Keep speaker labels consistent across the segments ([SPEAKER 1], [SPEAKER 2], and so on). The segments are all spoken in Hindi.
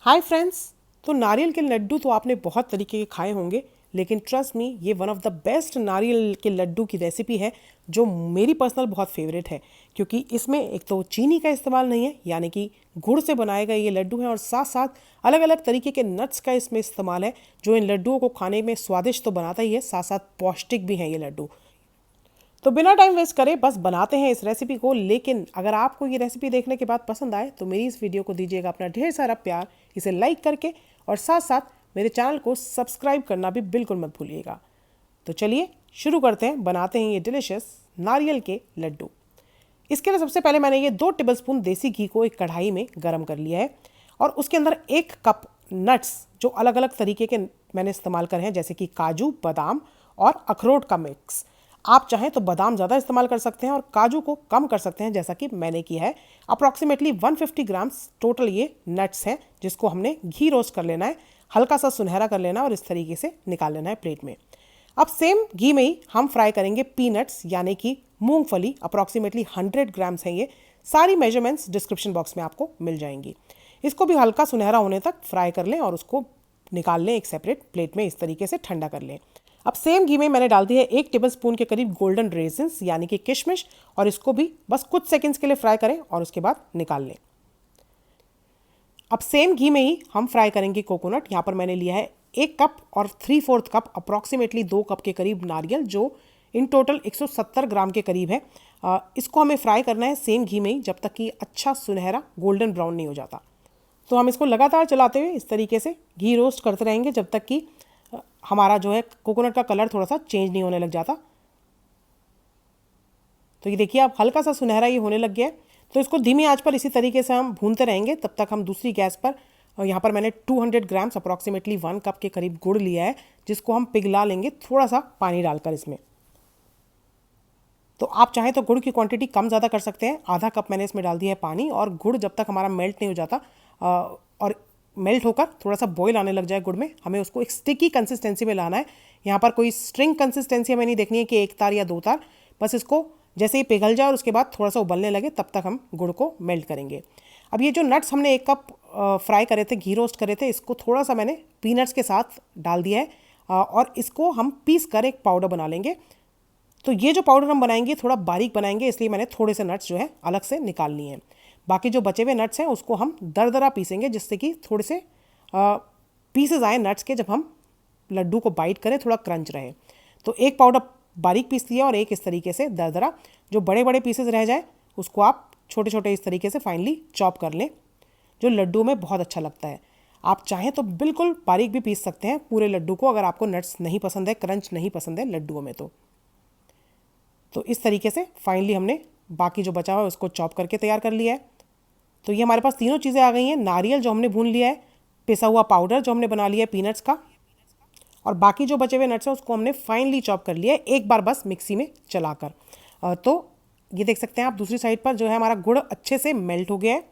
[SPEAKER 1] Hi friends. तो नारियल के लड्डू तो आपने बहुत तरीके के खाए होंगे, लेकिन ट्रस्ट मी ये वन ऑफ द बेस्ट नारियल के लड्डू की रेसिपी है जो मेरी पर्सनल बहुत फेवरेट है। क्योंकि इसमें एक तो चीनी का इस्तेमाल नहीं है, यानी कि गुड़ से बनाए गए ये लड्डू हैं, और साथ साथ अलग अलग तरीके के नट्स का इसमें इस्तेमाल है जो इन लड्डुओं को खाने में स्वादिष्ट तो बनाता ही है, साथ साथ पौष्टिक भी हैं ये लड्डू। तो बिना टाइम वेस्ट करे बस बनाते हैं इस रेसिपी को। लेकिन अगर आपको ये रेसिपी देखने के बाद पसंद आए तो मेरी इस वीडियो को दीजिएगा अपना ढेर सारा प्यार, इसे लाइक करके, और साथ साथ मेरे चैनल को सब्सक्राइब करना भी बिल्कुल मत भूलिएगा। तो चलिए शुरू करते हैं, बनाते हैं ये डिलिशियस नारियल के लड्डू। इसके लिए सबसे पहले मैंने ये 2 टेबलस्पून देसी घी को एक कढ़ाई में गर्म कर लिया है, और उसके अंदर 1 कप नट्स जो अलग अलग तरीके के मैंने इस्तेमाल करे हैं, जैसे कि काजू, बादाम और अखरोट का मिक्स। आप चाहें तो बादाम ज़्यादा इस्तेमाल कर सकते हैं और काजू को कम कर सकते हैं, जैसा कि मैंने किया है। अप्रॉक्सीमेटली 150 ग्राम्स टोटल ये नट्स हैं, जिसको हमने घी रोस्ट कर लेना है, हल्का सा सुनहरा कर लेना है और इस तरीके से निकाल लेना है प्लेट में। अब सेम घी में ही हम फ्राई करेंगे पीनट्स, यानी कि मूंगफली। अप्रॉक्सीमेटली 100 ग्राम्स हैं ये। सारी मेजरमेंट्स डिस्क्रिप्शन बॉक्स में आपको मिल जाएंगी। इसको भी हल्का सुनहरा होने तक फ्राई कर लें और उसको निकाल लें एक सेपरेट प्लेट में, इस तरीके से ठंडा कर लें। अब सेम घी में मैंने डाल दी है 1 टेबलस्पून के करीब गोल्डन रेजिन्स, यानी कि किशमिश, और इसको भी बस कुछ सेकंड्स के लिए फ्राई करें और उसके बाद निकाल लें। अब सेम घी में ही हम फ्राई करेंगे कोकोनट। यहाँ पर मैंने लिया है 1 कप और 3/4 कप, अप्रॉक्सीमेटली 2 कप के करीब नारियल, जो इन टोटल 170 ग्राम के करीब है। इसको हमें फ्राई करना है सेम घी में ही, जब तक कि अच्छा सुनहरा गोल्डन ब्राउन नहीं हो जाता। तो हम इसको लगातार चलाते हुए इस तरीके से घी रोस्ट करते रहेंगे जब तक कि हमारा जो है कोकोनट का कलर थोड़ा सा चेंज नहीं होने लग जाता। तो ये देखिए अब हल्का सा सुनहरा ये होने लग गया है। तो इसको धीमी आंच पर इसी तरीके से हम भूनते रहेंगे। तब तक हम दूसरी गैस पर, यहाँ पर मैंने 200 ग्राम्स अप्रॉक्सीमेटली 1 कप के करीब गुड़ लिया है, जिसको हम पिघला लेंगे थोड़ा सा पानी डालकर इसमें। तो आप चाहें तो गुड़ की क्वांटिटी कम ज़्यादा कर सकते हैं। आधा कप मैंने इसमें डाल दिया है पानी, और गुड़ जब तक हमारा मेल्ट नहीं हो जाता और मेल्ट होकर थोड़ा सा बॉईल आने लग जाए गुड़ में, हमें उसको एक स्टिकी कंसिस्टेंसी में लाना है। यहाँ पर कोई स्ट्रिंग कंसिस्टेंसी हमें नहीं देखनी है कि 1 तार या 2 तार। बस इसको जैसे ही पिघल जाए और उसके बाद थोड़ा सा उबलने लगे, तब तक हम गुड़ को मेल्ट करेंगे। अब ये जो नट्स हमने 1 कप फ्राई करे थे, घी रोस्ट करे थे, इसको थोड़ा सा मैंने पीनट्स के साथ डाल दिया है, और इसको हम पीस कर एक पाउडर बना लेंगे। तो ये जो पाउडर हम बनाएंगे थोड़ा बारीक बनाएंगे, इसलिए मैंने थोड़े से नट्स जो है अलग से निकाल लिए हैं। बाकी जो बचे हुए नट्स हैं उसको हम दरदरा पीसेंगे, जिससे कि थोड़े से पीसेस आए नट्स के, जब हम लड्डू को बाइट करें थोड़ा क्रंच रहे। तो एक पाउडर बारीक पीस लिया और एक इस तरीके से दरदरा। जो बड़े बड़े पीसेस रह जाए उसको आप छोटे छोटे इस तरीके से फाइनली चॉप कर लें, जो लड्डू में बहुत अच्छा लगता है। आप चाहें तो बिल्कुल बारीक भी पीस सकते हैं पूरे लड्डू को, अगर आपको नट्स नहीं पसंद है, क्रंच नहीं पसंद है लड्डुओं में। तो इस तरीके से फाइनली हमने बाकी जो बचा हुआ है उसको चॉप करके तैयार कर लिया है। तो ये हमारे पास तीनों चीज़ें आ गई हैं। नारियल जो हमने भून लिया है, पिसा हुआ पाउडर जो हमने बना लिया है पीनट्स का, और बाकी जो बचे हुए नट्स हैं उसको हमने फाइनली चॉप कर लिया है एक बार बस मिक्सी में चलाकर। तो ये देख सकते हैं आप, दूसरी साइड पर जो है हमारा गुड़ अच्छे से मेल्ट हो गया है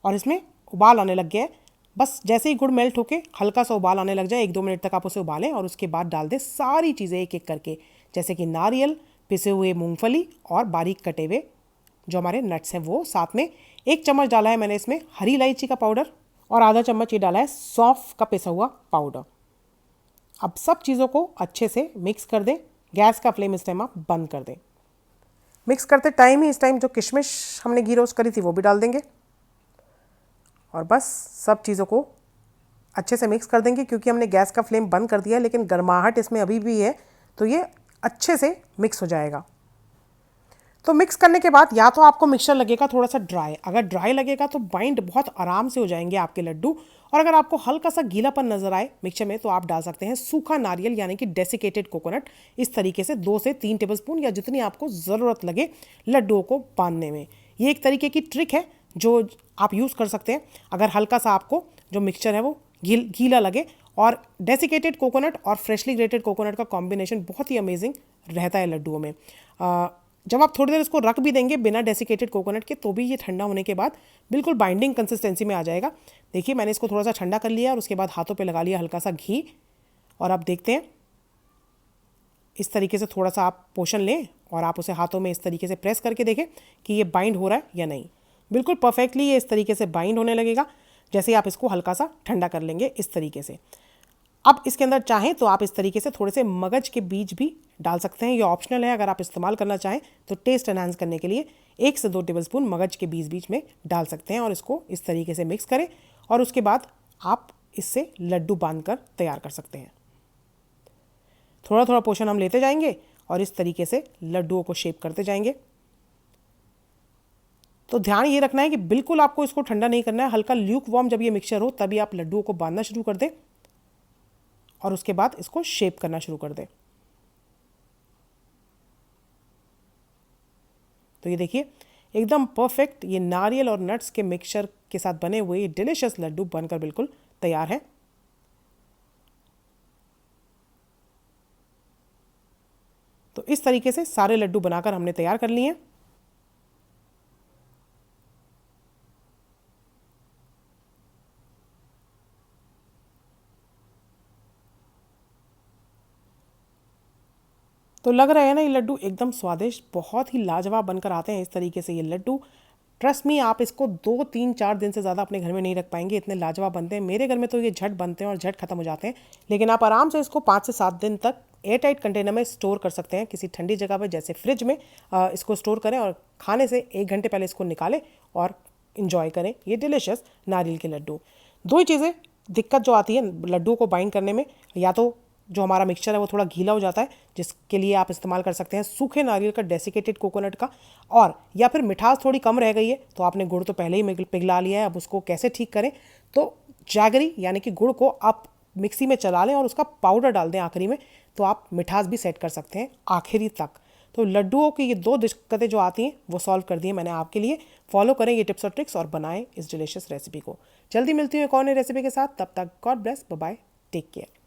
[SPEAKER 1] और इसमें उबाल आने लग गया है। बस जैसे ही गुड़ मेल्ट होके हल्का सा उबाल आने लग जाए, 1-2 मिनट तक आप उसे उबालें, और उसके बाद डाल दें सारी चीज़ें एक एक करके, जैसे कि नारियल, पिसे हुए मूंगफली और बारीक कटे हुए जो हमारे नट्स हैं वो। साथ में 1 चम्मच डाला है मैंने इसमें हरी इलायची का पाउडर, और आधा चम्मच ये डाला है सौंफ का पिसा हुआ पाउडर। अब सब चीज़ों को अच्छे से मिक्स कर दें। गैस का फ्लेम इस टाइम आप बंद कर दें। मिक्स करते टाइम ही इस टाइम जो किशमिश हमने घी रोस्ट करी थी वो भी डाल देंगे, और बस सब चीज़ों को अच्छे से मिक्स कर देंगे। क्योंकि हमने गैस का फ्लेम बंद कर दिया है, लेकिन गर्माहट इसमें अभी भी है, तो ये अच्छे से मिक्स हो जाएगा। तो मिक्स करने के बाद या तो आपको मिक्सचर लगेगा थोड़ा सा ड्राई, अगर ड्राई लगेगा तो बाइंड बहुत आराम से हो जाएंगे आपके लड्डू। और अगर आपको हल्का सा गीलापन नजर आए मिक्सचर में, तो आप डाल सकते हैं सूखा नारियल, यानी कि डेसिकेटेड कोकोनट, इस तरीके से 2 से 3 टेबलस्पून, या जितनी आपको ज़रूरत लगे लड्डुओं को बांधने में। ये एक तरीके की ट्रिक है जो आप यूज़ कर सकते हैं अगर हल्का सा आपको जो मिक्सचर है वो गीला लगे। और डेसिकेटेड कोकोनट और फ्रेशली ग्रेटेड कोकोनट का कॉम्बिनेशन बहुत ही अमेजिंग रहता है लड्डुओं में। जब आप थोड़ी देर इसको रख भी देंगे बिना डेसिकेटेड कोकोनट के, तो भी ये ठंडा होने के बाद बिल्कुल बाइंडिंग कंसिस्टेंसी में आ जाएगा। देखिए मैंने इसको थोड़ा सा ठंडा कर लिया और उसके बाद हाथों पे लगा लिया हल्का सा घी, और आप देखते हैं इस तरीके से थोड़ा सा आप पोषण लें और आप उसे हाथों में इस तरीके से प्रेस करके देखें कि ये बाइंड हो रहा है या नहीं। बिल्कुल परफेक्टली ये इस तरीके से बाइंड होने लगेगा। जैसे आप इसको हल्का सा ठंडा कर लेंगे इस तरीके से। अब इसके अंदर चाहें तो आप इस तरीके से थोड़े से मगज के बीज भी डाल सकते हैं, ये ऑप्शनल है। अगर आप इस्तेमाल करना चाहें तो टेस्ट एनहांस करने के लिए 1 से 2 टेबलस्पून मगज के बीज में डाल सकते हैं और इसको इस तरीके से मिक्स करें और उसके बाद आप इससे लड्डू बांधकर तैयार कर सकते हैं। थोड़ा थोड़ा पोर्शन हम लेते जाएंगे और इस तरीके से लड्डुओं को शेप करते जाएंगे। तो ध्यान ये रखना है कि बिल्कुल आपको इसको ठंडा नहीं करना है, हल्का ल्यूक वार्म जब ये मिक्सचर हो तभी आप लड्डुओं को बांधना शुरू कर दें और उसके बाद इसको शेप करना शुरू कर दें। तो ये देखिए एकदम परफेक्ट ये नारियल और नट्स के मिक्सचर के साथ बने हुए ये डिलीशियस लड्डू बनकर बिल्कुल तैयार है। तो इस तरीके से सारे लड्डू बनाकर हमने तैयार कर लिए हैं। तो लग रहा है ना ये लड्डू एकदम स्वादिष्ट, बहुत ही लाजवाब बनकर आते हैं इस तरीके से ये लड्डू। ट्रस्ट मी, आप इसको 2 3 4 दिन से ज़्यादा अपने घर में नहीं रख पाएंगे, इतने लाजवाब बनते हैं। मेरे घर में तो ये झट बनते हैं और झट खत्म हो जाते हैं, लेकिन आप आराम से इसको 5 से 7 दिन तक एयर टाइट कंटेनर में स्टोर कर सकते हैं, किसी ठंडी जगह पर जैसे फ्रिज में इसको स्टोर करें और खाने से 1 घंटे पहले इसको निकालें और इन्जॉय करें ये डिलीशियस नारियल के लड्डू। 2 ही चीज़ें दिक्कत जो आती है लड्डुओं को बाइंड करने में, या तो जो हमारा मिक्सचर है वो थोड़ा गीला हो जाता है, जिसके लिए आप इस्तेमाल कर सकते हैं सूखे नारियल का, डेसिकेटेड कोकोनट का, और या फिर मिठास थोड़ी कम रह गई है तो आपने गुड़ तो पहले ही पिघला लिया है, अब उसको कैसे ठीक करें। तो जैगरी यानी कि गुड़ को आप मिक्सी में चला लें और उसका पाउडर डाल दें आखिरी में, तो आप मिठास भी सेट कर सकते हैं आखिरी तक। तो लड्डुओं की ये 2 दिक्कतें जो आती हैं वो सॉल्व कर दी है मैंने आपके लिए। फॉलो करें ये टिप्स और ट्रिक्स और बनाएं इस डिलीशियस रेसिपी को। जल्दी मिलती हूँ एक और नई रेसिपी के साथ, तब तक God bless, bye bye, take care.